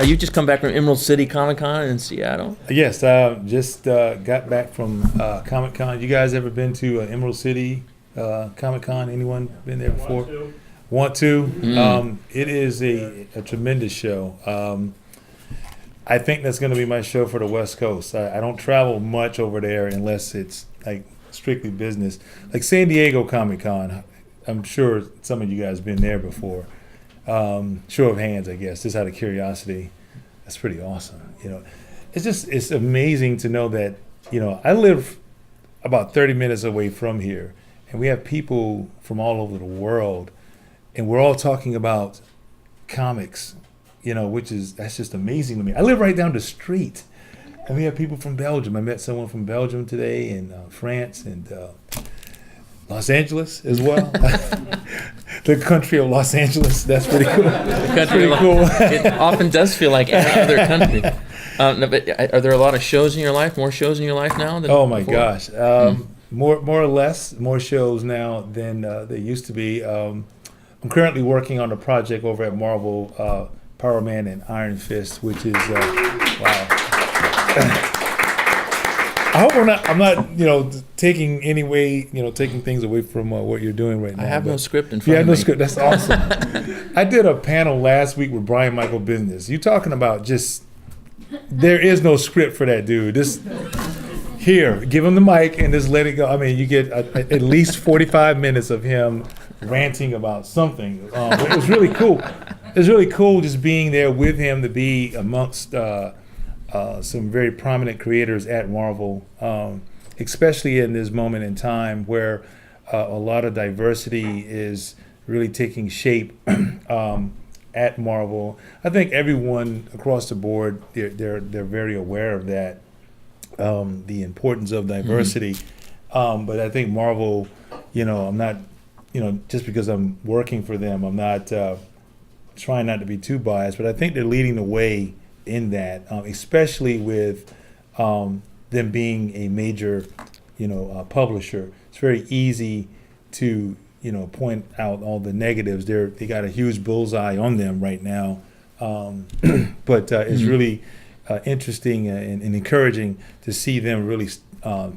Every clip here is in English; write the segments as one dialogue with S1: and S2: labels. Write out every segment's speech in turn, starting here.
S1: You just come back from Emerald City Comic Con in Seattle?
S2: Yes, just got back from Comic Con. You guys ever been to Emerald City Comic Con? Anyone been there before? Want to? It is a tremendous show. I think that's going to be my show for the West Coast. I don't travel much over there unless it's like strictly business. Like San Diego Comic Con, I'm sure some of you guys been there before. Show of hands, I guess, just out of curiosity. That's pretty awesome. It's amazing to know that, I live about 30 minutes away from here, and we have people from all over the world, and we're all talking about comics, that's just amazing to me. I live right down the street, and we have people from Belgium. I met someone from Belgium today, and France, and Los Angeles as well. The country of Los Angeles. That's pretty cool.
S1: The country cool. It often does feel like any other country. No, but are there a lot of shows in your life? More shows in your life now than
S2: Oh my
S1: before?
S2: gosh, more or less, more shows now than there used to be. I'm currently working on a project over at Marvel, Power Man and Iron Fist, which is wow. I hope I'm not, taking taking things away from what you're doing right now.
S1: I have no script in front
S2: You
S1: of
S2: have
S1: me.
S2: no script. That's awesome. I did a panel last week with Brian Michael Business. You talking about just there is no script for that dude. Just here, give him the mic and just let it go. I mean, you get at least 45 minutes of him ranting about something. But it was really cool. It was really cool just being there with him, to be amongst some very prominent creators at Marvel, especially in this moment in time where a lot of diversity is really taking shape at Marvel. I think everyone across the board, they're very aware of that, the importance of diversity. But I think Marvel, I'm not, just because I'm working for them, I'm not trying not to be too biased, but I think they're leading the way in that, especially with them being a major, publisher. It's very easy to, point out all the negatives. They got a huge bullseye on them right now, but it's really interesting and encouraging to see them really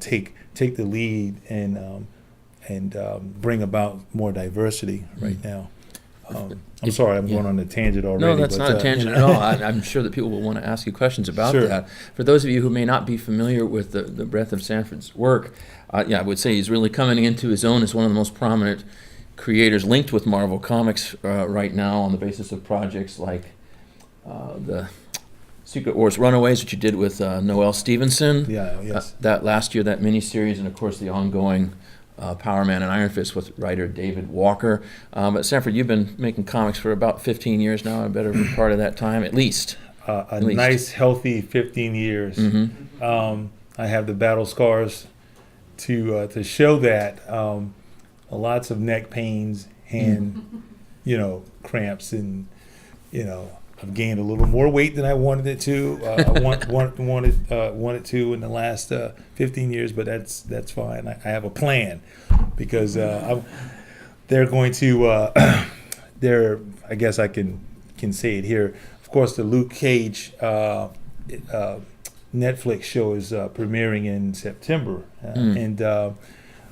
S2: take the lead and bring about more diversity right now. I'm sorry, I'm going on a tangent already.
S1: No, that's not a tangent at all. I'm sure that people will want to ask you questions about that. For those of you who may not be familiar with the breadth of Sanford's work, I would say he's really coming into his own as one of the most prominent creators linked with Marvel Comics right now, on the basis of projects like the Secret Wars Runaways, which you did with Noelle Stevenson. That last year, that miniseries, and of course the ongoing Power Man and Iron Fist with writer David Walker. But Sanford, you've been making comics for about 15 years now, a better part of that time, at least.
S2: Nice, healthy 15 years. Mm-hmm. I have the battle scars to show that. Lots of neck pains, hand, cramps, and I've gained a little more weight than I wanted it to. I wanted to in the last 15 years, but that's fine. I have a plan, because they're going to. I guess I can say it here. Of course, the Luke Cage Netflix show is premiering in September, and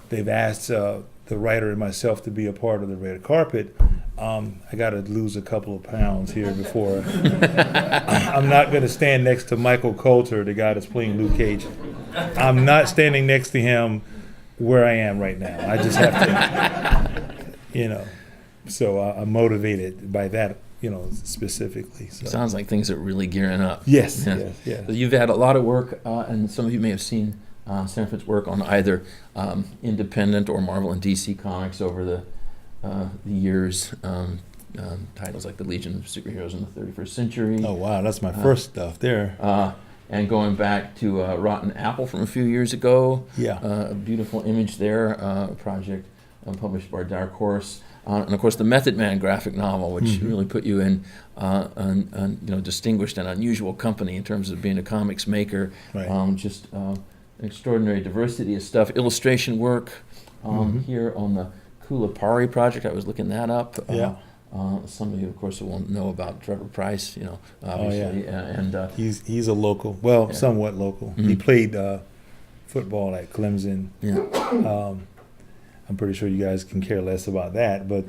S2: they've asked the writer and myself to be a part of the red carpet. I got to lose a couple of pounds here before. I'm not going to stand next to Michael Coulter, the guy that's playing Luke Cage. I'm not standing next to him where I am right now. I just have to, So I'm motivated by that, specifically. So.
S1: Sounds like things are really gearing up.
S2: Yes.
S1: So you've had a lot of work, and some of you may have seen Sanford's work on either independent or Marvel and DC comics over the years. Titles like The Legion of Superheroes in the 31st Century.
S2: Oh, wow, that's my first stuff there.
S1: And going back to Rotten Apple from a few years ago. A beautiful image there, a project published by Dark Horse. And of course, the Method Man graphic novel, which really put you in distinguished and unusual company in terms of being a comics maker. Just extraordinary diversity of stuff. Illustration work here on the Kulapari project. I was looking that up. Some of you, of course, will know about Trevor Price, obviously. And
S2: he's a local, well, somewhat local.
S1: Mm-hmm.
S2: He played football at Clemson.
S1: Yeah.
S2: I'm pretty sure you guys can care less about that, but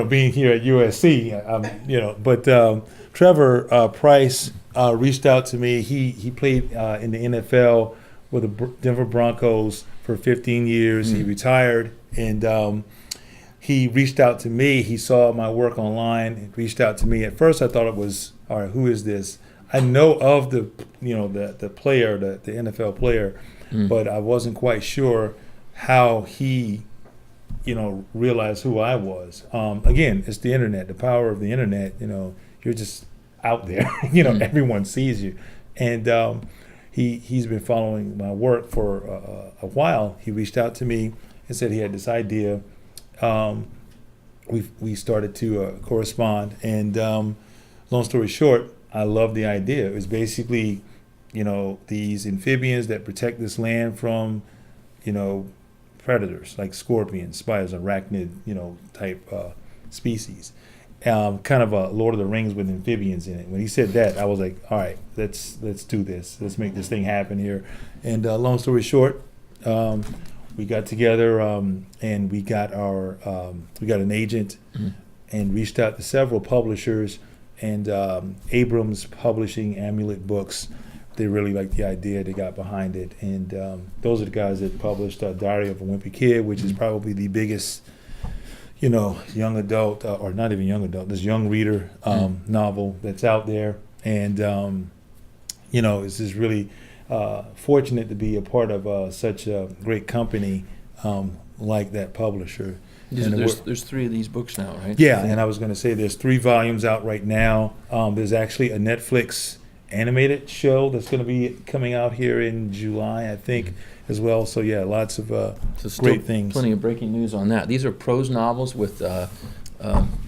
S2: being here at USC, but Trevor Price reached out to me. He played in the NFL with the Denver Broncos for 15 years. He retired, and he reached out to me. He saw my work online and reached out to me. At first, I thought it was, all right, who is this? I know of the player, the NFL player, but I wasn't quite sure how he, realized who I was. Again, it's the internet, the power of the internet. You're just out there. Everyone sees you, and he's been following my work for a while. He reached out to me and said he had this idea. We started to correspond, and long story short, I love the idea. It was basically, these amphibians that protect this land from, predators like scorpions, spiders, arachnid, type species. Kind of a Lord of the Rings with amphibians in it. When he said that, I was like, all right, let's do this. Let's make this thing happen here. And long story short, we got together and we got an agent and reached out to several publishers. And Abrams Publishing, Amulet Books, they really liked the idea. They got behind it. And those are the guys that published Diary of a Wimpy Kid, which is probably the biggest, young adult, or not even young adult, this young reader novel that's out there. And, it's just really fortunate to be a part of such a great company like that publisher.
S1: There's 3 of these books now, right?
S2: Yeah, and I was going to say there's 3 volumes out right now. There's actually a Netflix animated show that's going to be coming out here in July, I think, as well. So yeah, lots of great things.
S1: Plenty of breaking news on that. These are prose novels with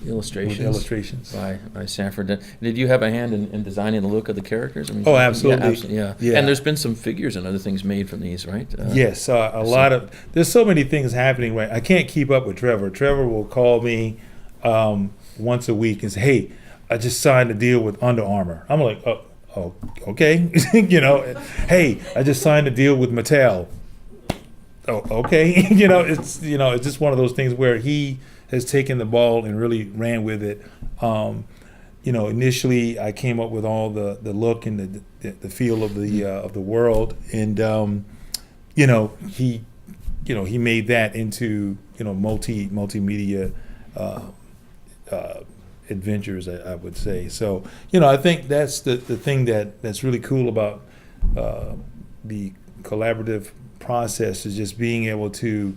S1: illustrations by Sanford. Did you have a hand in designing the look of the characters?
S2: Absolutely.
S1: Yeah, absolutely. Yeah. And there's been some figures and other things made from these, right?
S2: Yes, lot of. There's so many things happening. Right, I can't keep up with Trevor. Trevor will call me once a week and say, "Hey, I just signed a deal with Under Armour." I'm like, "Oh, okay." Hey, I just signed a deal with Mattel. Oh, okay. It's just one of those things where he has taken the ball and really ran with it. Initially I came up with all the look and the feel of the world, and he made that into multimedia adventures, I would say. So I think that's the thing that's really cool about the collaborative process, is just being able to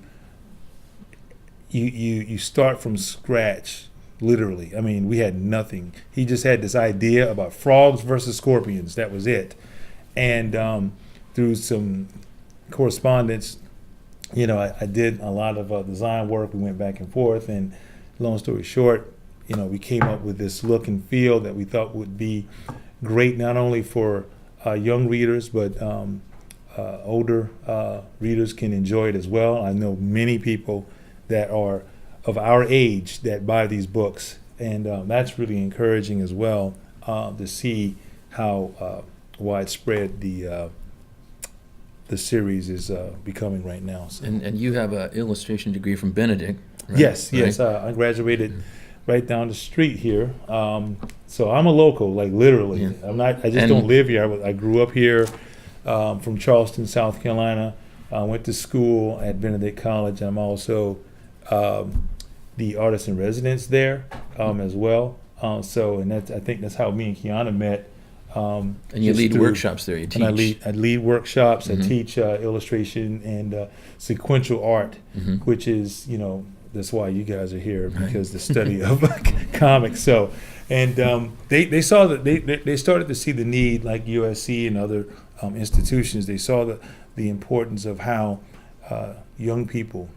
S2: you start from scratch, literally. I mean, we had nothing. He just had this idea about frogs versus scorpions. That was it. And through some correspondence, I did a lot of design work. We went back and forth, and long story short, we came up with this look and feel that we thought would be great, not only for young readers, but older readers can enjoy it as well. I know many people that are of our age that buy these books, and that's really encouraging as well, to see how widespread the series is becoming right now. So.
S1: And you have an illustration degree from Benedict, right?
S2: Yes. I graduated right down the street here. So I'm a local, like literally.
S1: Yeah.
S2: I just don't live here. I grew up here from Charleston, South Carolina. I went to school at Benedict College. I'm also the artist in residence there as well. I think that's how me and Kiana met.
S1: And you lead workshops there. You teach.
S2: And I lead workshops. I teach illustration and sequential art, which is that's why you guys are here, because the study of comics. So, and they saw that they started to see the need, like USC and other institutions. They saw the importance of how young people,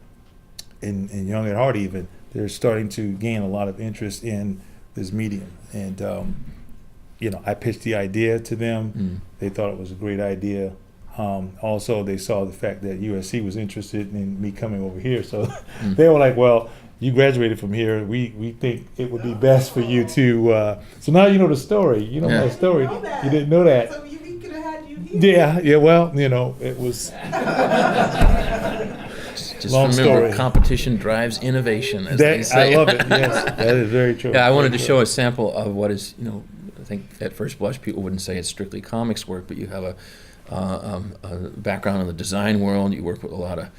S2: and young at heart even, they're starting to gain a lot of interest in this medium. And I pitched the idea to them. They thought it was a great idea. Also, they saw the fact that USC was interested in me coming over here. So they were like, well, you graduated from here. We think it would be best for you to. So now you know the story. You know my story. You didn't know that.
S3: So we could have had you here.
S2: Yeah. Well, it was.
S1: Just
S2: Long
S1: remember,
S2: story.
S1: competition drives innovation, as they say.
S2: I love it. Yes, that is very true.
S1: Yeah, I wanted to show a sample of what is, I think at first blush people wouldn't say it's strictly comics work, but you have a background in the design world. You work with a lot of,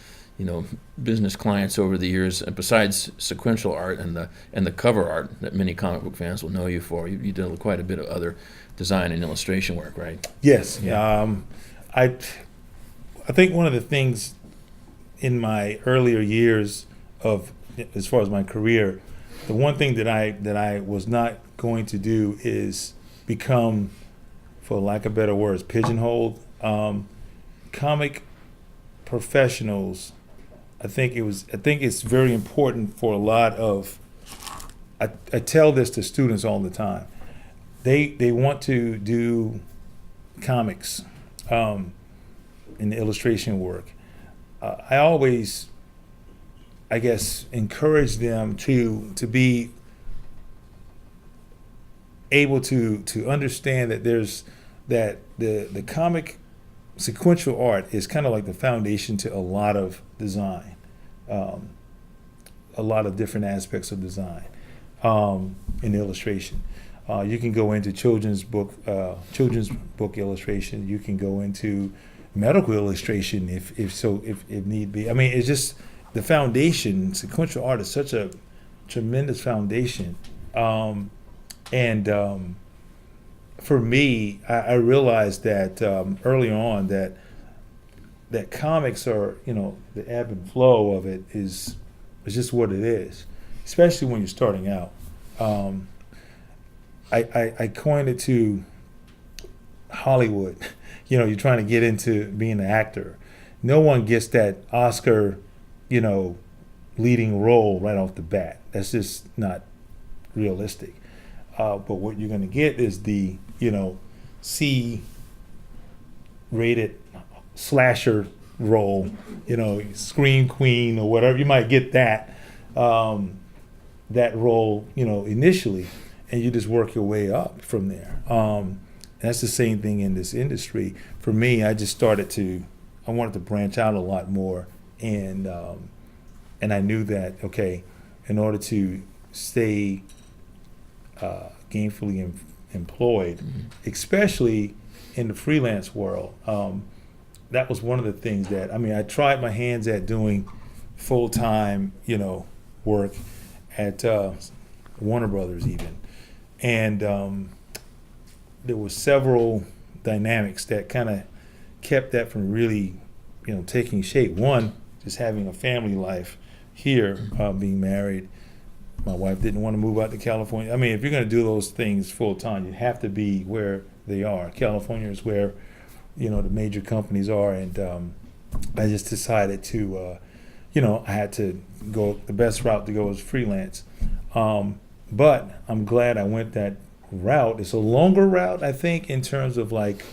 S1: business clients over the years. And besides sequential art and the cover art that many comic book fans will know you for, you did quite a bit of other design and illustration work, right?
S2: Yes.
S1: Yeah.
S2: I think one of the things in my earlier years as far as my career, the one thing that I was not going to do is become, for lack of better words, pigeonholed. Comic professionals, I think it's very important for a lot of. I tell this to students all the time. They want to do comics, and illustration work. I always, I guess, encourage them to be able to understand that the comic sequential art is kind of like the foundation to a lot of design, a lot of different aspects of design in illustration. You can go into children's book illustration. You can go into medical illustration if need be. I mean, it's just the foundation. Sequential art is such a tremendous foundation, and for me, I realized that early on that comics are, the ebb and flow of it is just what it is, especially when you're starting out. I coined it to Hollywood. You're trying to get into being an actor. No one gets that Oscar, leading role right off the bat. That's just not realistic. But what you're going to get is the, C-rated slasher role, Scream Queen or whatever. You might get that role, initially, and you just work your way up from there. That's the same thing in this industry. For me, I just I wanted to branch out a lot more, and I knew that, okay, in order to stay gainfully employed, especially in the freelance world, that was one of the things that, I tried my hands at doing full-time, work at Warner Brothers even. And there were several dynamics that kind of kept that from really, taking shape. One, just having a family life here, being married. My wife didn't want to move out to California. If you're going to do those things full time, you have to be where they are. California is where, the major companies are, and I just decided to, I had to go. The best route to go is freelance. But I'm glad I went that route. It's a longer route, I think, in terms of like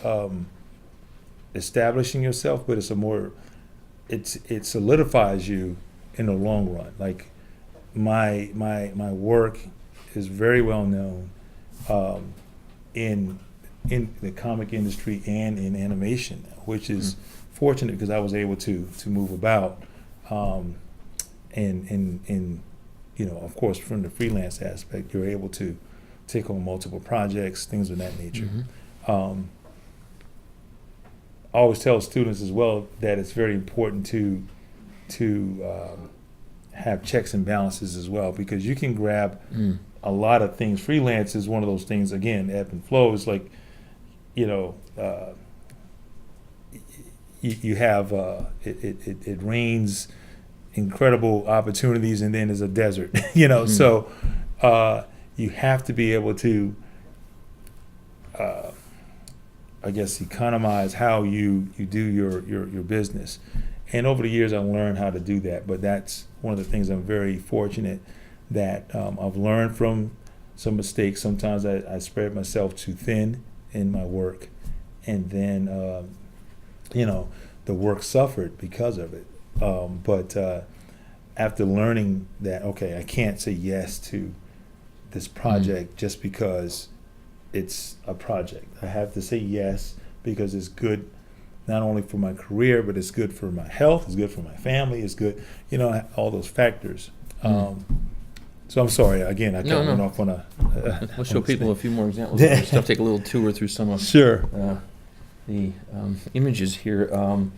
S2: establishing yourself, but it solidifies you in the long run. Like my work is very well known in the comic industry and in animation, which is fortunate because I was able to move about, and of course, from the freelance aspect, you're able to take on multiple projects, things of that nature. I always tell students as well that it's very important to have checks and balances as well, because you can grab a lot of things. Freelance is one of those things, again, ebb and flow. Is like, you have it rains incredible opportunities, and then there's a desert. So you have to be able to, I guess, economize how you do your business. And over the years, I learned how to do that. But that's one of the things I'm very fortunate that I've learned from some mistakes. Sometimes I spread myself too thin in my work, and then the work suffered because of it. But after learning that, okay, I can't say yes to this project just because it's a project. I have to say yes because it's good not only for my career, but it's good for my health, it's good for my family, it's good, all those factors. So I'm sorry, again, I kind of went off on a...
S1: We'll show people a few more examples of this stuff, take a little tour through some of the images here.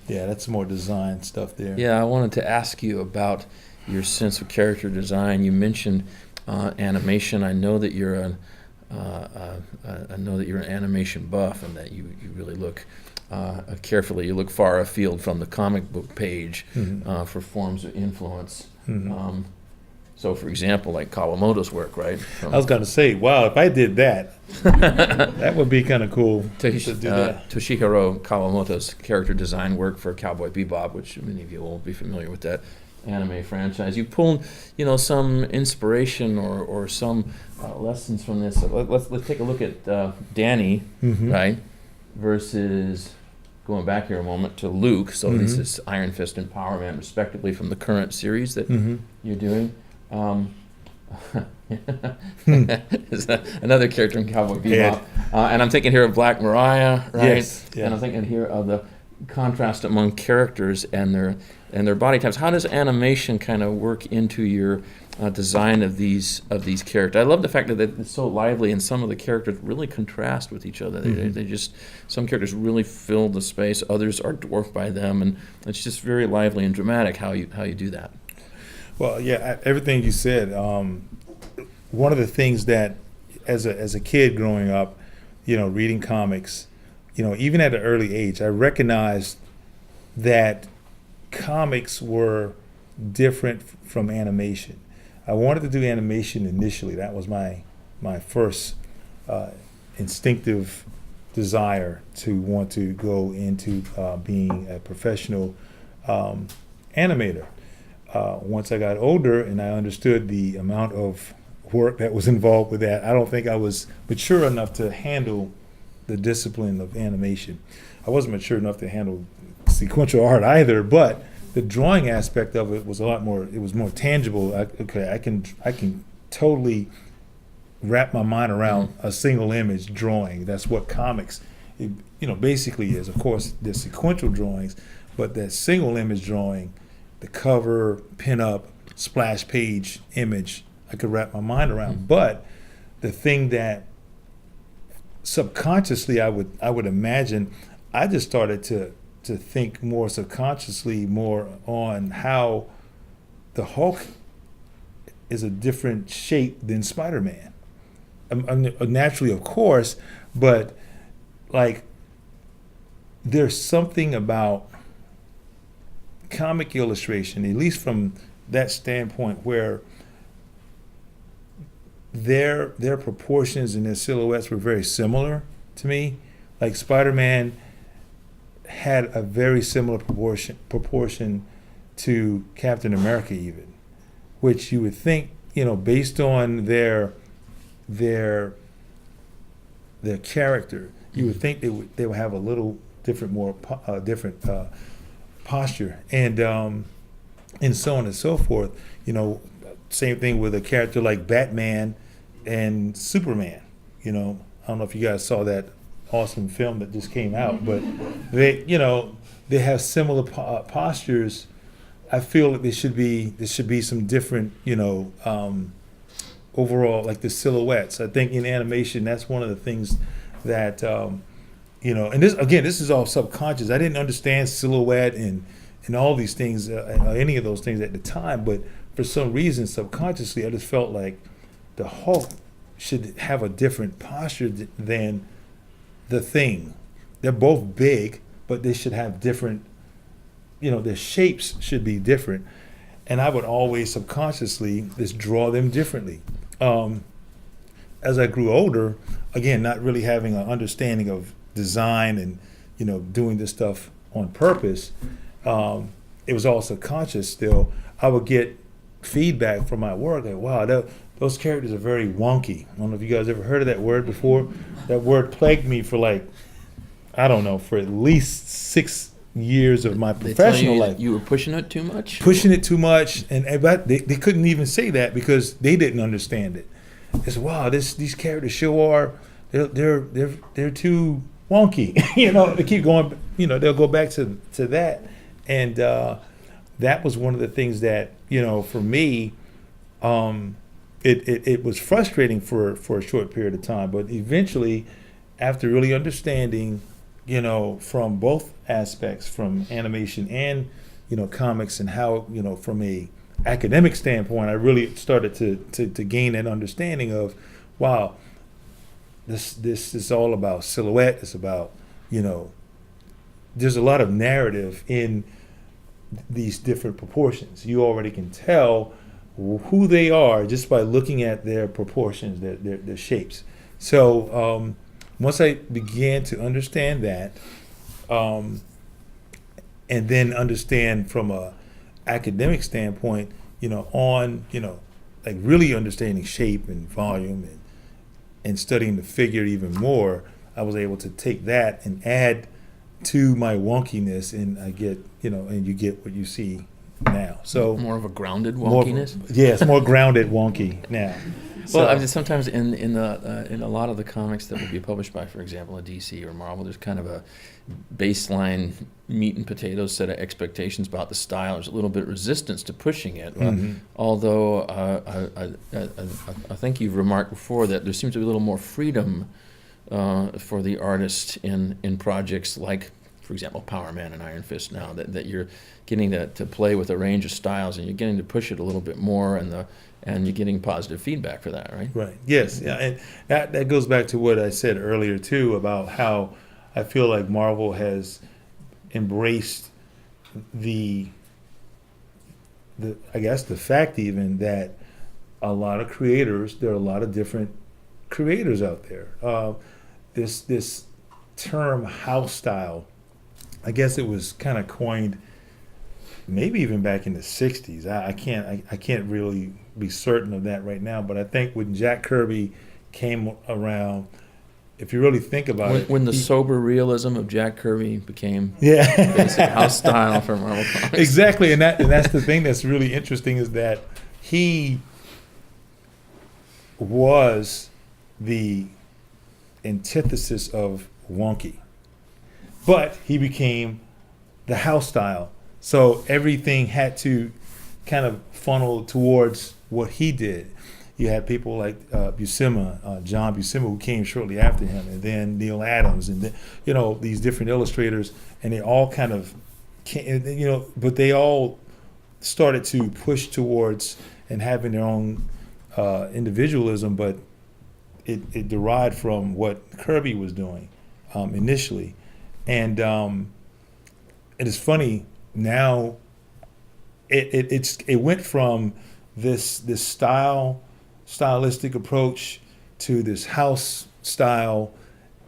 S2: That's more design stuff there.
S1: Yeah, I wanted to ask you about your sense of character design. You mentioned animation. I know that you're an animation buff, and that you really look carefully. You look far afield from the comic book page for forms of influence. So, for example, like Kawamoto's work, right?
S2: I was going to say, wow, if I did that, that would be kind of cool to do that.
S1: Toshihiro Kawamoto's character design work for Cowboy Bebop, which many of you will be familiar with that anime franchise. You pulled, some inspiration or some lessons from this. Let's take a look at Danny, right, versus going back here a moment to Luke. So this is Iron Fist and Power Man, respectively, from the current series that you're doing. Is another character in Cowboy Bebop, and I'm thinking here of Black Mariah, right?
S2: Yes, yeah.
S1: And I'm thinking here of the contrast among characters and their body types. How does animation kind of work into your design of these characters? I love the fact that it's so lively, and some of the characters really contrast with each other. They just, some characters really fill the space, others are dwarfed by them, and it's just very lively and dramatic how you do that.
S2: Well, yeah, everything you said. One of the things that, as a kid growing up, reading comics, even at an early age, I recognized that comics were different from animation. I wanted to do animation initially. That was my first instinctive desire to want to go into being a professional animator. Once I got older and I understood the amount of work that was involved with that, I don't think I was mature enough to handle the discipline of animation. I wasn't mature enough to handle sequential art either, but the drawing aspect of it was a lot more, it was more tangible. I can totally wrap my mind around a single image drawing. That's what comics, basically is. Of course, there's sequential drawings, but that single image drawing, the cover, pin-up, splash page image, I could wrap my mind around. But the thing that subconsciously I would imagine, I just started to think more subconsciously more on how the Hulk is a different shape than Spider-Man. Naturally, of course, but like there's something about comic illustration, at least from that standpoint, where their proportions and their silhouettes were very similar to me. Like Spider-Man had a very similar proportion to Captain America even, which you would think, based on their character, you would think they would have a little different, more different posture, and so on and so forth. Same thing with a character like Batman and Superman. I don't know if you guys saw that awesome film that just came out, but they have similar postures. I feel that there should be some different, overall, like the silhouettes. I think in animation, that's one of the things that, and this is all subconscious. I didn't understand silhouette and all these things, any of those things at the time, but for some reason, subconsciously, I just felt like the Hulk should have a different posture than the Thing. They're both big, but they should have different, their shapes should be different. And I would always subconsciously just draw them differently. As I grew older, again, not really having an understanding of design and, doing this stuff on purpose, it was all subconscious still. I would get feedback from my work like, wow, those characters are very wonky. I don't know if you guys ever heard of that word before. That word plagued me for for at least 6 years of my
S1: They tell
S2: professional
S1: you
S2: life.
S1: you were pushing it too much?
S2: Pushing it too much, but they couldn't even say that because they didn't understand it. It's wow, these characters sure are they're too wonky. They keep going. They'll go back to that, and that was one of the things that for me, it was frustrating for a short period of time, but eventually, after really understanding, from both aspects, from animation and comics, and how from a academic standpoint, I really started to gain that understanding of, wow, this is all about silhouette. It's about there's a lot of narrative in these different proportions. You already can tell who they are just by looking at their proportions, their shapes. So once I began to understand that, and then understand from a academic standpoint, like really understanding shape and volume and studying the figure even more, I was able to take that and add to my wonkiness, and I get, and you get what you see now. So
S1: more of a grounded wonkiness.
S2: Yes, more grounded wonky now.
S1: Well, I mean, sometimes in a lot of the comics that will be published by, for example, a DC or Marvel, there's kind of a baseline meat and potatoes set of expectations about the style. There's a little bit of resistance to pushing it. Although I think you've remarked before that there seems to be a little more freedom for the artist in projects like, for example, Power Man and Iron Fist now, that you're getting to play with a range of styles, and you're getting to push it a little bit more, and you're getting positive feedback for that, right?
S2: Right. Yes. Yeah. And that goes back to what I said earlier too about how I feel like Marvel has embraced the I guess the fact even that a lot of creators, there are a lot of different creators out there. This term house style, I guess it was kind of coined maybe even back in the 60s. I can't really be certain of that right now, but I think when Jack Kirby came around, if you really think about it,
S1: when the sober realism of Jack Kirby became
S2: yeah
S1: basic house style for Marvel Comics.
S2: Exactly, and that's the thing that's really interesting is that he was the antithesis of wonky, but he became the house style. So everything had to kind of funnel towards what he did. You had people like Buscema, John Buscema, who came shortly after him, and then Neil Adams, and then, these different illustrators, and they all kind of came, but they all started to push towards and having their own individualism, but it derived from what Kirby was doing initially, and it is funny now. It went from this stylistic approach to this house style,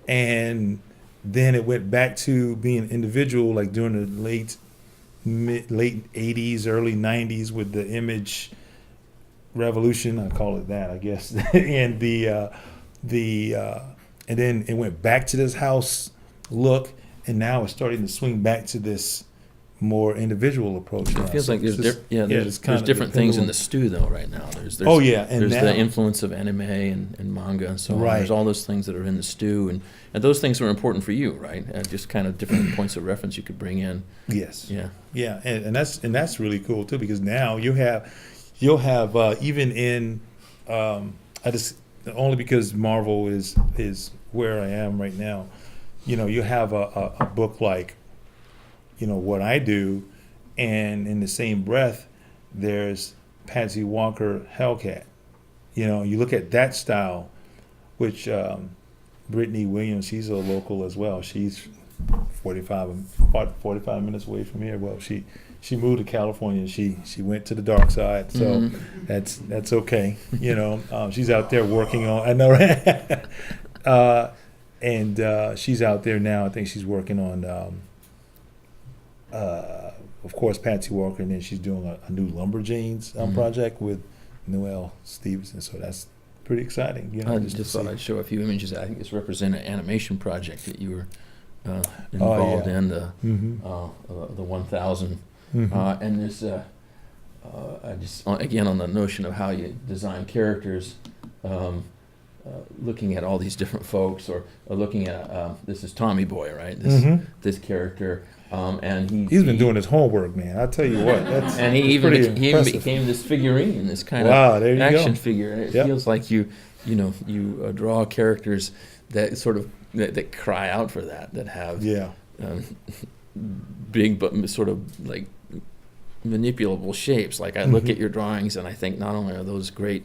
S2: and then it went back to being individual, like during the late 80s, early 90s with the image revolution, I call it that, I guess, and and then it went back to this house look, and now it's starting to swing back to this more individual approach.
S1: It feels like there's different things in the stew though right now. There's
S2: and
S1: the influence of anime and manga and so on. There's all those things that are in the stew, and those things are important for you, right? Just kind of different points of reference you could bring in.
S2: Yes.
S1: Yeah.
S2: And that's really cool too, because now you'll have even in only because Marvel is where I am right now. You have a book like what I do, and in the same breath, there's Patsy Walker Hellcat. You look at that style, which Brittany Williams, she's a local as well. She's 45 minutes away from here. Well, she moved to California. She went to the dark side, so that's okay. She's out there working on. I know, right? And she's out there now. I think she's working on. Of course, Patsy Walker, and then she's doing a new Lumberjanes project with Noelle Stevenson. So that's pretty exciting.
S1: I just thought I'd show a few images. I think it's represent an animation project that you were involved in the 1000, and this. I just again on the notion of how you design characters, looking at all these different folks, or looking at this is Tommy Boy, right? This character, and
S2: he's been doing his homework, man. I tell you what,
S1: and he even became this figurine, this kind of action figure, and it feels like you draw characters that sort of that cry out for that have big but sort of like manipulable shapes. Like I look at your drawings and I think not only are those great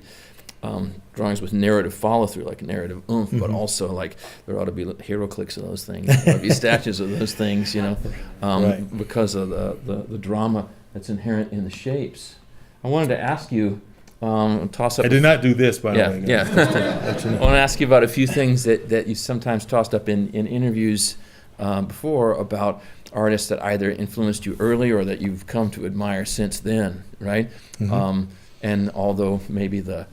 S1: drawings with narrative follow through, like narrative oomph, but also like there ought to be hero clicks of those things, there ought to be statues of those things, because of the drama that's inherent in the shapes. I wanted to ask you, toss up.
S2: I did not do this, by the way.
S1: Yeah. I want to ask you about a few things that you sometimes tossed up in interviews before about artists that either influenced you early or that you've come to admire since then, right? And although maybe the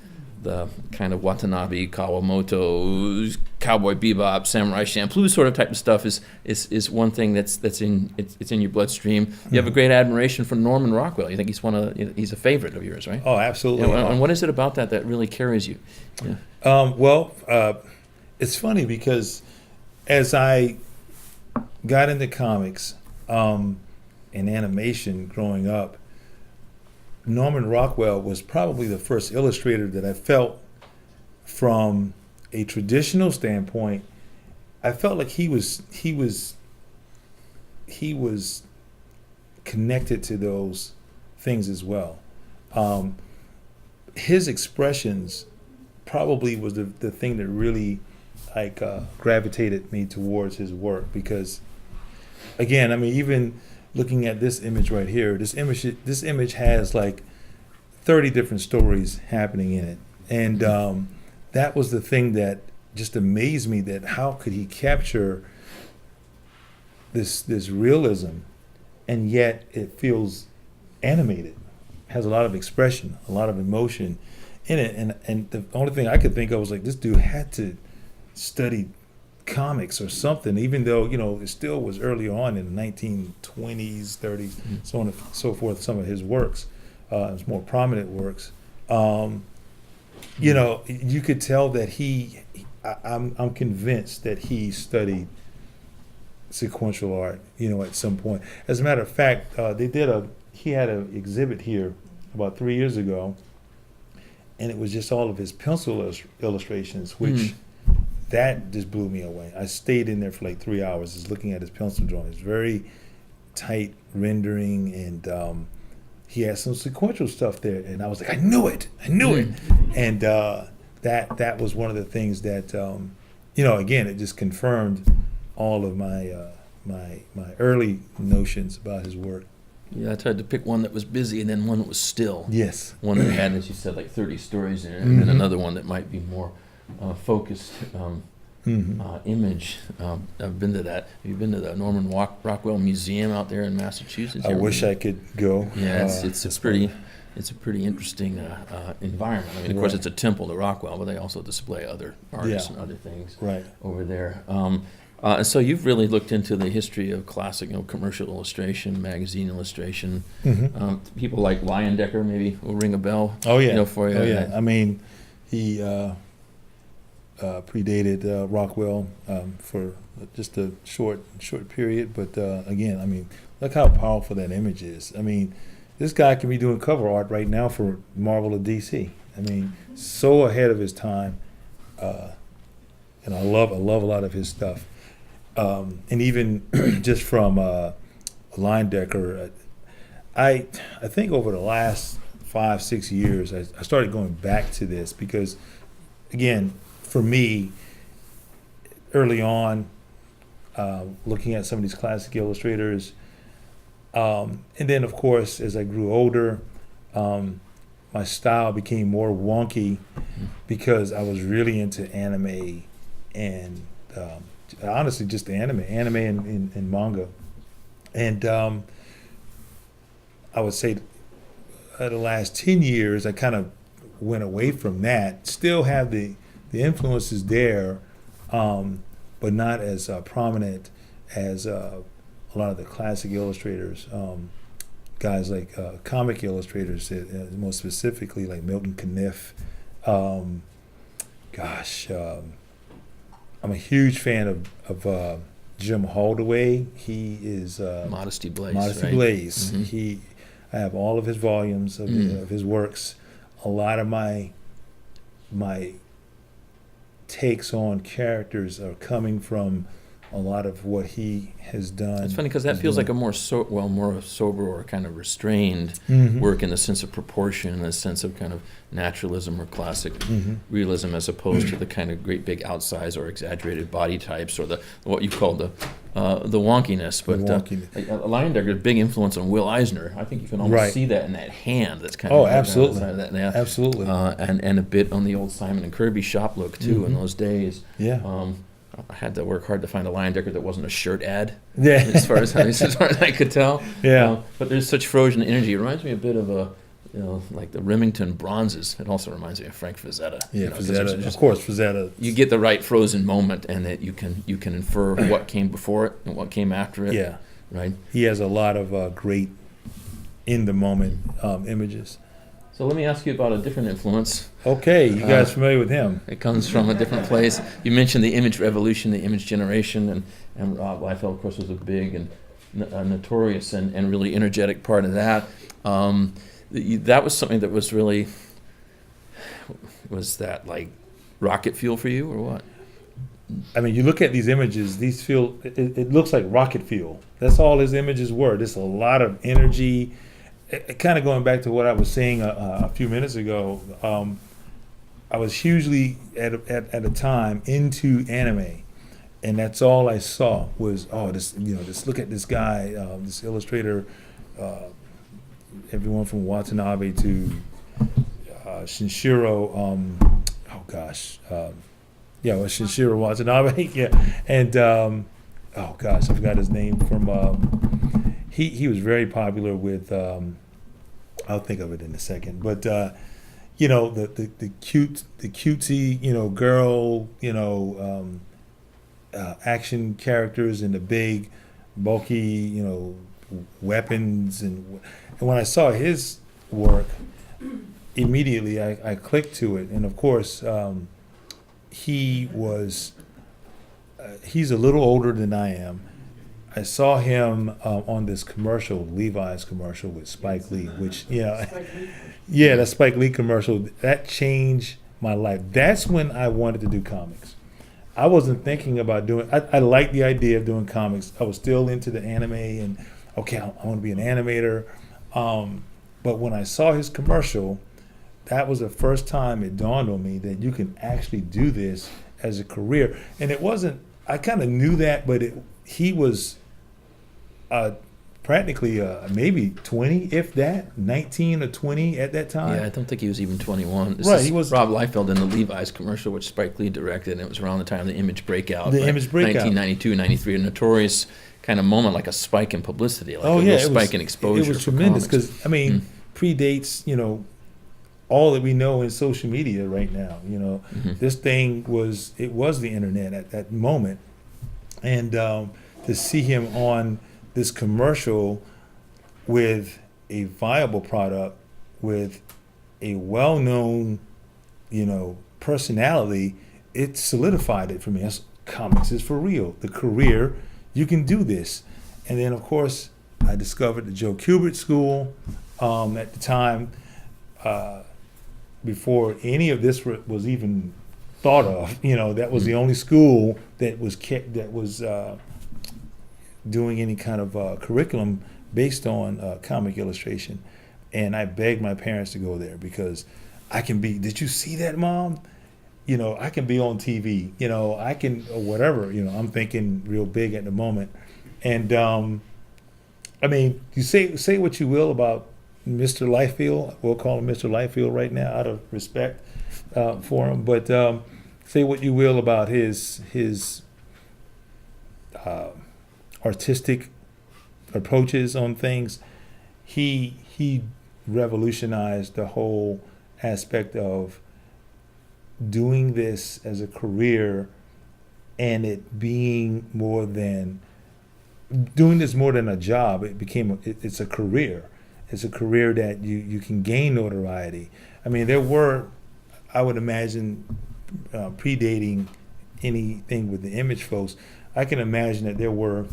S1: kind of Watanabe, Kawamoto, Cowboy Bebop, Samurai Champloo sort of type of stuff is one thing that's in your bloodstream. You have a great admiration for Norman Rockwell. You think he's a favorite of yours, right?
S2: Oh, absolutely.
S1: And what is it about that really carries you?
S2: It's funny because as I got into comics and animation growing up, Norman Rockwell was probably the first illustrator that I felt, from a traditional standpoint, I felt like he was connected to those things as well. His expressions probably was the thing that really gravitated me towards his work, because again, I mean, even looking at this image right here, this image has like 30 different stories happening in it, and that was the thing that just amazed me, that how could he capture this realism and yet it feels animated, has a lot of expression, a lot of emotion in it, and the only thing I could think of was like, this dude had to study comics or something, even though it still was early on in the 1920s, 30s, so on and so forth. Some of his works, his more prominent works, you could tell that I'm convinced that he studied sequential art, at some point. As a matter of fact, he had an exhibit here about 3 years ago, and it was just all of his pencil illustrations, which that just blew me away. I stayed in there for like 3 hours just looking at his pencil drawings. Very tight rendering, and he had some sequential stuff there, and I was like, I knew it, and that was one of the things that again, it just confirmed all of my my early notions about his work.
S1: Yeah, I tried to pick one that was busy and then one that was still.
S2: Yes.
S1: One that had, as you said, like 30 stories in it, and then another one that might be more focused image. I've been to that. Have you been to the Norman Rockwell Museum out there in Massachusetts?
S2: I wish I could go.
S1: Yeah, it's a pretty interesting environment. I mean, of course, it's a temple to Rockwell, but they also display other artists and other things over there. And so you've really looked into the history of classic, commercial illustration, magazine illustration. People like Leyendecker maybe will ring a bell.
S2: Oh yeah,
S1: for you.
S2: Oh yeah. I mean, he predated Rockwell for just a short period, but again, I mean, look how powerful that image is. I mean, this guy can be doing cover art right now for Marvel or DC. I mean, so ahead of his time, and I love a lot of his stuff. And even just from Leyendecker, I think over the last 5-6 years, I started going back to this because, again, for me, early on, looking at some of these classic illustrators, and then, of course, as I grew older, my style became more wonky because I was really into anime and honestly just the anime and manga. And I would say the last 10 years, I kind of went away from that. Still have the influences there, but not as prominent as a lot of the classic illustrators, guys like comic illustrators, more specifically like Milton Caniff. I'm a huge fan of Jim Haldaway. He is
S1: Modesty Blaze.
S2: Modesty
S1: right?
S2: Blaze.
S1: Mm-hmm.
S2: I have all of his volumes of his works. A lot of my takes on characters are coming from a lot of what he has done.
S1: It's funny because that feels like a more sober or kind of restrained work in the sense of proportion, in the sense of kind of naturalism or classic realism, as opposed to the kind of great big outsize or exaggerated body types, or the what you call the wonkiness. But Leyendecker, big influence on Will Eisner. I think you can almost see that in that hand. That's kind of
S2: absolutely,
S1: absolutely, and a bit on the old Simon and Kirby shop look too in those days.
S2: Yeah.
S1: I had to work hard to find a Leyendecker that wasn't a shirt ad.
S2: Yeah.
S1: As far as I could tell.
S2: Yeah.
S1: But there's such Freudian energy. It reminds me a bit of like the Remington bronzes. It also reminds me of Frank Frazetta.
S2: Yeah, Frazetta. Of course, Frazetta.
S1: You get the right frozen moment, and that you can infer what came before it and what came after it.
S2: Yeah.
S1: Right.
S2: He has a lot of great in the moment images.
S1: So let me ask you about a different influence.
S2: Okay, you guys familiar with him?
S1: It comes from a different place. You mentioned the image revolution, the image generation, and Rob Liefeld, of course, was a big and notorious and really energetic part of that. That was something that was really, was that like rocket fuel for you, or what?
S2: I mean, you look at these images, these feel, it looks like rocket fuel. That's all his images were. There's a lot of energy. Kind of going back to what I was saying a few minutes ago, I was hugely at a time into anime, and that's all I saw was just look at this guy, this illustrator, everyone from Watanabe to Shinshiro. Shinshiro Watanabe, and I forgot his name from. He was very popular with. I'll think of it in a second, but the cutesy girl action characters and the big bulky weapons, and when I saw his work, immediately I clicked to it, and of course he's a little older than I am. I saw him on this commercial, Levi's commercial with Spike Lee, which, that Spike Lee commercial, that changed my life. That's when I wanted to do comics. I wasn't thinking about I liked the idea of doing comics. I was still into the anime and, I want to be an animator. But when I saw his commercial, that was the first time it dawned on me that you can actually do this as a career. And it wasn't, I kind of knew that, but he was practically maybe 20, if that, 19 or 20 at that time.
S1: Yeah, I don't think he was even 21.
S2: He was
S1: Rob Liefeld in the Levi's commercial, which Spike Lee directed, and it was around the time of the Image Breakout.
S2: Image Breakout.
S1: 1992, 93, a notorious kind of moment, like a spike in publicity, like a little spike in exposure.
S2: It was tremendous because, predates, all that we know in social media right now. This thing was the internet at that moment. And to see him on this commercial with a viable product, with a well-known, personality, it solidified it for me. Comics is for real. The career, you can do this. And then, of course, I discovered the Joe Kubert School at the time, before any of this was even thought of. That was the only school that was doing any kind of curriculum based on comic illustration. And I begged my parents to go there because I can be, did you see that, Mom? I can be on TV, I can, or whatever, I'm thinking real big at the moment. And, you say what you will about Mr. Liefeld. We'll call him Mr. Liefeld right now out of respect for him. But say what you will about his artistic approaches on things. He revolutionized the whole aspect of doing this as a career and it being more than doing this more than a job. It's a career. It's a career that you can gain notoriety. I mean, there were, I would imagine, predating anything with the image folks, I can imagine that there were,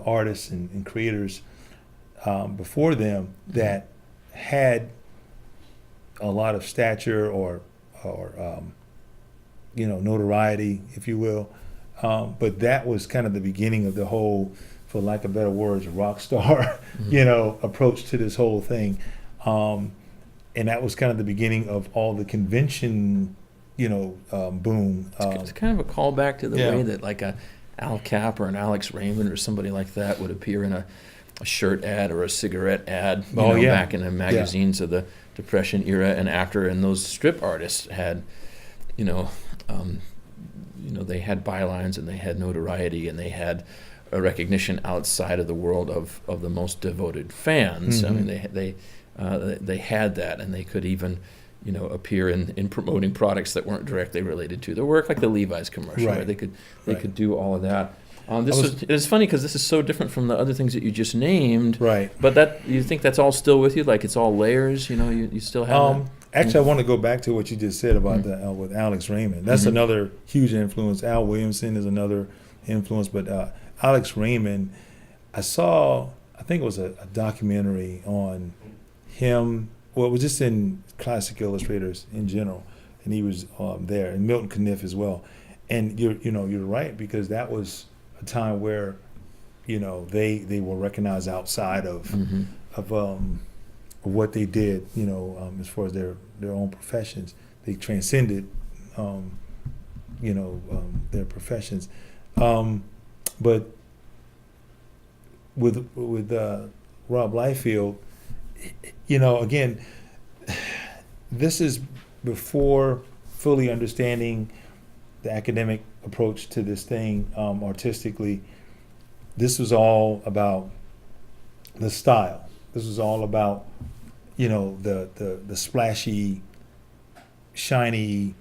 S2: artists and creators before them that had a lot of stature or notoriety, if you will. But that was kind of the beginning of the whole, for lack of better words, rock star, approach to this whole thing. And that was kind of the beginning of all the convention, boom.
S1: It's kind of a callback to the way that like a ICAF or an Alex Raymond or somebody like that would appear in a shirt ad or a cigarette ad, back in the magazines of the Depression era and after. And those strip artists had, they had bylines and they had notoriety and they had a recognition outside of the world of the most devoted fans. I mean, they had that, and they could even, appear in promoting products that weren't directly related to their work, like the Levi's commercial. Right. They could do all of that. It's funny because this is so different from the other things that you just named.
S2: Right.
S1: But you think that's all still with you? Like it's all layers. You still have.
S2: Actually, I want to go back to what you just said about with Alex Raymond. That's another huge influence. Al Williamson is another influence, but Alex Raymond, I think it was a documentary on him. Well, it was just in Classic Illustrators in general, and he was there, and Milton Caniff as well. And you're right, because that was a time where, they were recognized outside of what they did, as far as their own professions. They transcended, their professions. But with Rob Liefeld, again, this is before fully understanding the academic approach to this thing artistically. This was all about the style. This was all about, the splashy, shiny,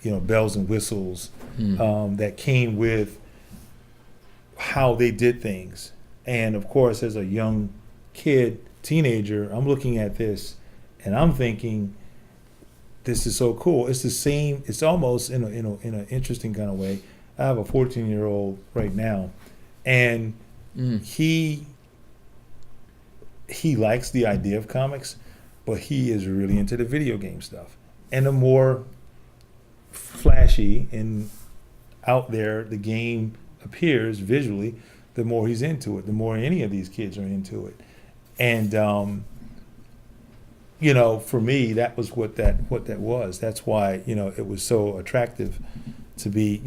S2: bells and whistles that came with how they did things. And of course, as a young teenager, I'm looking at this and I'm thinking, this is so cool. It's the same. It's almost in an interesting kind of way. I have a 14-year-old right now, and he likes the idea of comics, but he is really into the video game stuff. And the more flashy and out there the game appears visually, the more he's into it. The more any of these kids are into it. And for me, that was what that was. That's why it was so attractive to be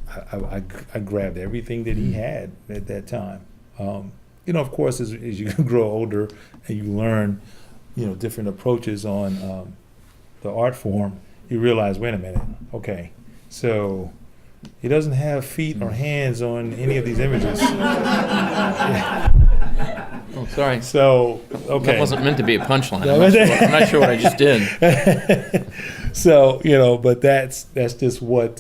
S2: I grabbed everything that he had at that time. Of course, as you grow older and you learn different approaches on the art form, you realize, wait a minute, okay, so he doesn't have feet or hands on any of these images.
S1: Oh, sorry.
S2: So, okay.
S1: That wasn't meant to be a punchline. I'm not sure what I just did.
S2: So, but that's just what,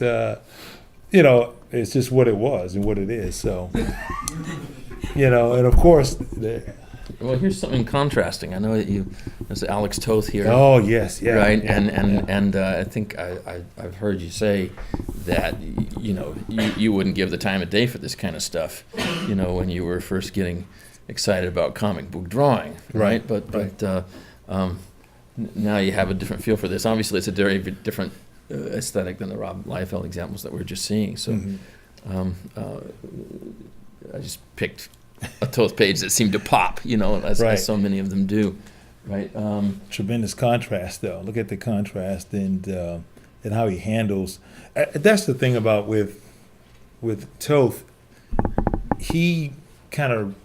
S2: it's just what it was and what it is. So, and of course.
S1: Well, here's something contrasting. I know that there's Alex Toth here.
S2: Oh, yes, yeah.
S1: Right,
S2: yeah,
S1: and I think I've heard you say that, you wouldn't give the time of day for this kind of stuff, when you were first getting excited about comic book drawing, right? But now you have a different feel for this. Obviously, it's a very different aesthetic than the Rob Liefeld examples that we're just seeing. So, I just picked a Toth page that seemed to pop, as so many of them do, right?
S2: Tremendous contrast, though. Look at the contrast and how he handles. That's the thing about with Toth. He kind of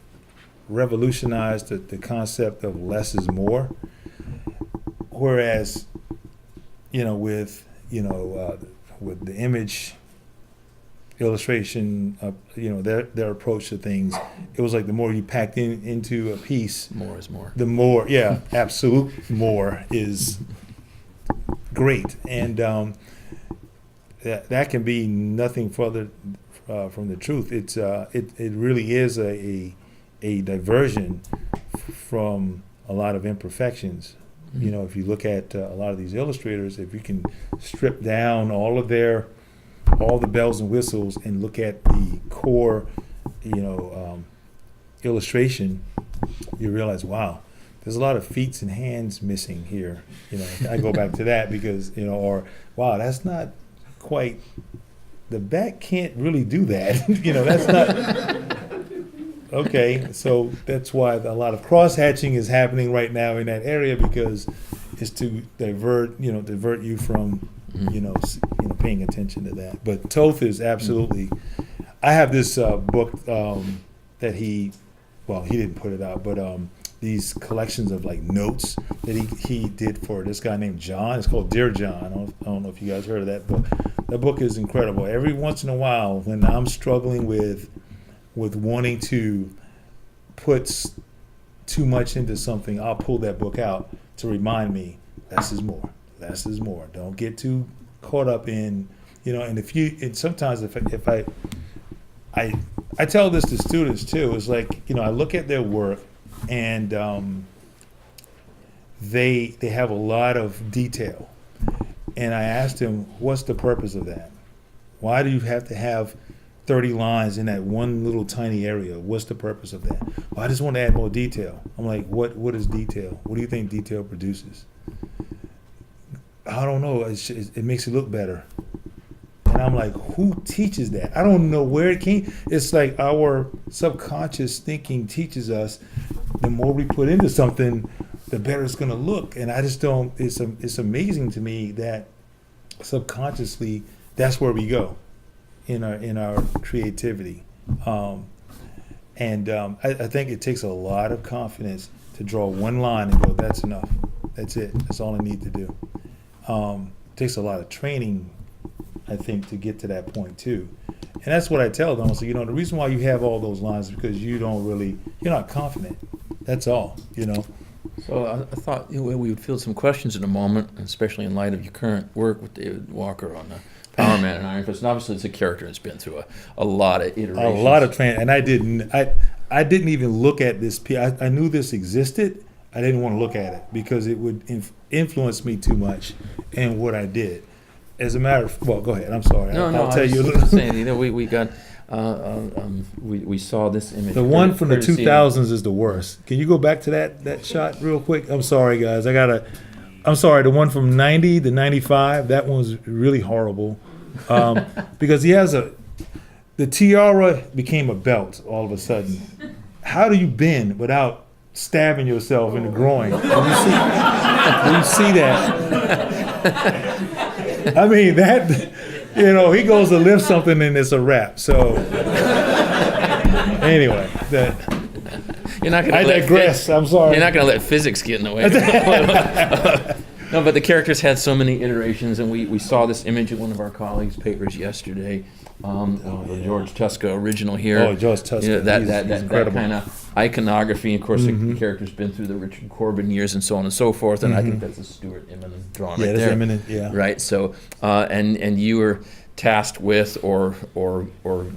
S2: revolutionized the concept of less is more, whereas with the image illustration, their approach to things, it was like the more you packed into a piece,
S1: more is more.
S2: The more, absolute more is great, and that can be nothing further from the truth. It really is a diversion from a lot of imperfections. You know, if you look at a lot of these illustrators, if you can strip down all the bells and whistles and look at the core, illustration, you realize, wow, there's a lot of feet and hands missing here. I go back to that because, or wow, that's not quite, the back can't really do that. That's not. Okay, so that's why a lot of cross-hatching is happening right now in that area, because it's to divert you from, paying attention to that. But Toth is absolutely. I have this book that he didn't put it out, but these collections of like notes that he did for this guy named John. It's called Dear John. I don't know if you guys heard of that book. That book is incredible. Every once in a while, when I'm struggling with wanting to put too much into something, I'll pull that book out to remind me less is more. Less is more. Don't get too caught up in, and sometimes if I tell this to students too, it's like, I look at their work and they have a lot of detail. And I asked them, what's the purpose of that? Why do you have to have 30 lines in that one little tiny area? What's the purpose of that? Well, I just want to add more detail. I'm like, what is detail? What do you think detail produces? I don't know. It makes it look better. And I'm like, who teaches that? I don't know where it came. It's like our subconscious thinking teaches us the more we put into something, the better it's going to look. And I just don't, it's amazing to me that subconsciously that's where we go in our creativity. I think it takes a lot of confidence to draw one line and go, that's enough. That's it. That's all I need to do. It takes a lot of training, I think, to get to that point too. And that's what I tell them. So, the reason why you have all those lines is because you're not confident. That's all,
S1: So I thought we would field some questions in a moment, especially in light of your current work with David Walker on Power Man and Iron Fist. And obviously it's a character that's been through a lot of iterations.
S2: A lot of training. And I didn't even look at this. I knew this existed. I didn't want to look at it because it would influence me too much in what I did. As a matter of, go ahead. I'm sorry. I'll tell you a little.
S1: We got, we saw this image.
S2: The one from the 2000s is the worst. Can you go back to that shot real quick? I'm sorry, guys. I'm sorry. The one from 90 to 95, that one was really horrible. Because he has the tiara became a belt all of a sudden. How do you bend without stabbing yourself in the groin? When you see that. I mean, that, he goes to lift something and it's a wrap. So, anyway, I digress. I'm sorry.
S1: You're not going to let physics get in the way. No, but the characters had so many iterations, and we saw this image in one of our colleagues' papers yesterday. The George Tuska original here.
S2: Oh, George Tuska.
S1: That kind of iconography. Of course, the character's been through the Richard Corbin years and so on and so forth. And I think that's a Stuart Immonen drawing right there.
S2: Yeah, that's Immonen. Yeah.
S1: Right. So, and you were tasked with or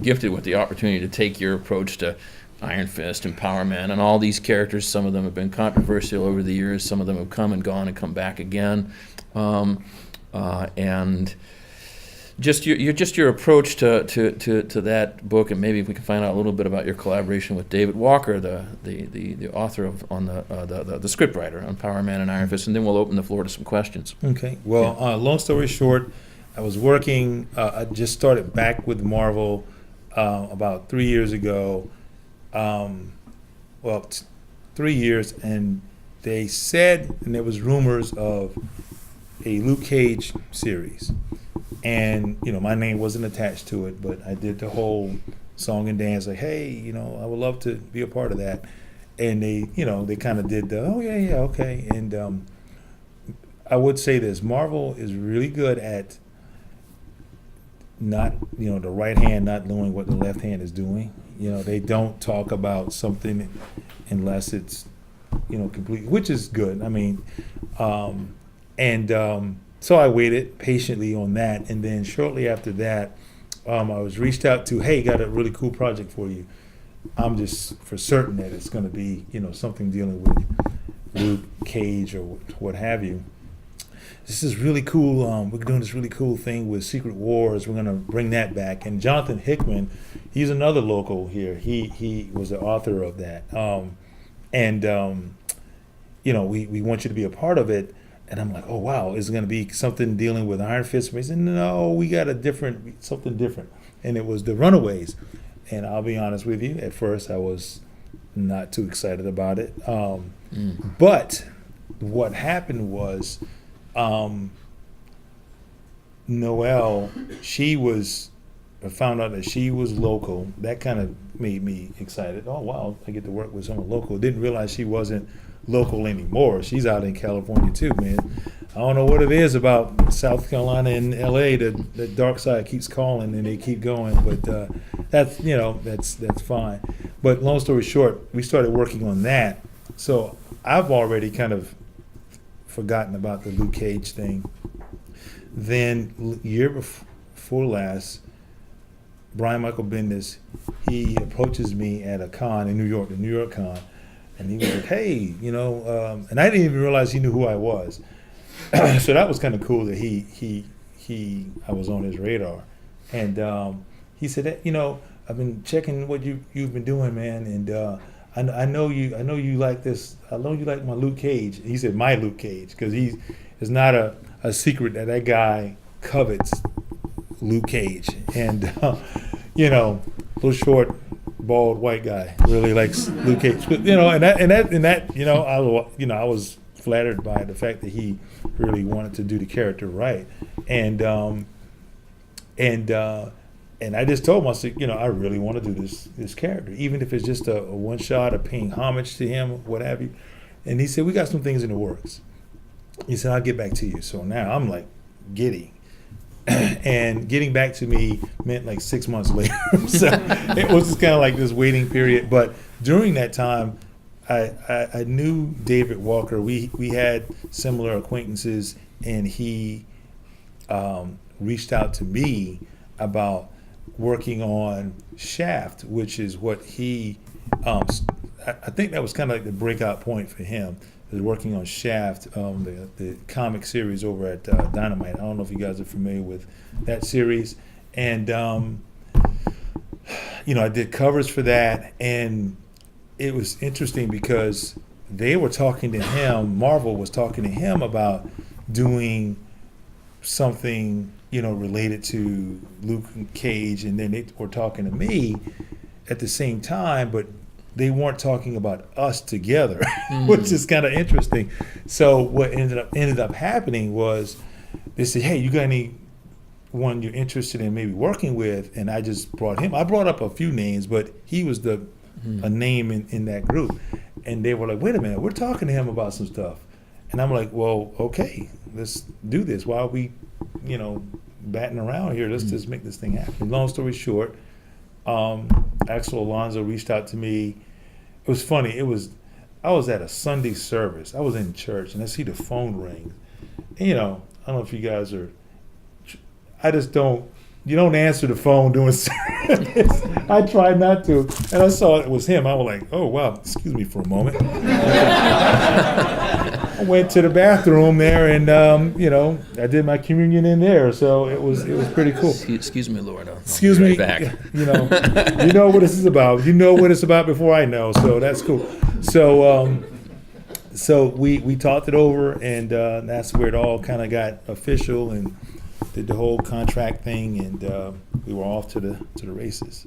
S1: gifted with the opportunity to take your approach to Iron Fist and Power Man and all these characters. Some of them have been controversial over the years. Some of them have come and gone and come back again. And just your approach to that book, and maybe if we can find out a little bit about your collaboration with David Walker, the author on the scriptwriter on Power Man and Iron Fist, and then we'll open the floor to some questions.
S2: Okay. Well, long story short, I was working. I just started back with Marvel about 3 years ago. 3 years, and they said, and there was rumors of a Luke Cage series. And, my name wasn't attached to it, but I did the whole song and dance, like, hey, I would love to be a part of that. And they kind of did the, oh, yeah, okay. And I would say this, Marvel is really good at not, the right hand not knowing what the left hand is doing. They don't talk about something unless it's, complete, which is good. I mean, so I waited patiently on that, and then shortly after that, I was reached out to, hey, got a really cool project for you. I'm just for certain that it's going to be, something dealing with Luke Cage or what have you. This is really cool. We're doing this really cool thing with Secret Wars. We're going to bring that back. And Jonathan Hickman, he's another local here. He was the author of that. We want you to be a part of it. And I'm like, oh, wow, is it going to be something dealing with Iron Fist? He said, no, we got something different. And it was The Runaways. And I'll be honest with you, at first I was not too excited about it. But what happened was Noelle, I found out that she was local. That kind of made me excited. Oh, wow, I get to work with someone local. Didn't realize she wasn't local anymore. She's out in California too, man. I don't know what it is about South Carolina and LA that the dark side keeps calling and they keep going, but that's fine. But long story short, we started working on that. So I've already kind of forgotten about the Luke Cage thing. Then year before last, Brian Michael Bendis, he approaches me at a con in New York, the New York Con, and he was like, hey, and I didn't even realize he knew who I was. So that was kind of cool that I was on his radar. And he said, I've been checking what you've been doing, man, and I know you like this. I know you like my Luke Cage. He said my Luke Cage because it's not a secret that guy covets Luke Cage, and little short, bald white guy really likes Luke Cage. But I was flattered by the fact that he really wanted to do the character right, and I just told him, I said, I really want to do this character, even if it's just a one shot of paying homage to him, what have you. And he said, we got some things in the works. He said, I'll get back to you. So now I'm like giddy. And getting back to me meant like 6 months later. So it was just kind of like this waiting period. But during that time, I knew David Walker. We had similar acquaintances, and he reached out to me about working on Shaft, which is what he, I think that was kind of like the breakout point for him, is working on Shaft, the comic series over at Dynamite. I don't know if you guys are familiar with that series. And, I did covers for that, and it was interesting because they were talking to him, Marvel was talking to him about doing something related to Luke Cage, and then they were talking to me at the same time, but they weren't talking about us together, which is kind of interesting. So what ended up happening was they said, hey, you got anyone you're interested in maybe working with? And I just brought him. I brought up a few names, but he was a name in that group. And they were like, wait a minute, we're talking to him about some stuff. And I'm like, well, okay, let's do this. Why are we, batting around here? Let's just make this thing happen. Long story short, Axel Alonso reached out to me. It was funny. I was at a Sunday service. I was in church, and I see the phone ring. And, I don't know if you guys are. I just don't. You don't answer the phone during service. I tried not to, and I saw it was him. I was like, oh wow, excuse me for a moment. I went to the bathroom there, and I did my communion in there, so it was pretty cool.
S1: Excuse me, Lord.
S2: Excuse me. Back. You know what this is about. You know what it's about before I know, so that's cool. So we talked it over, and that's where it all kind of got official, and did the whole contract thing, and we were off to the races.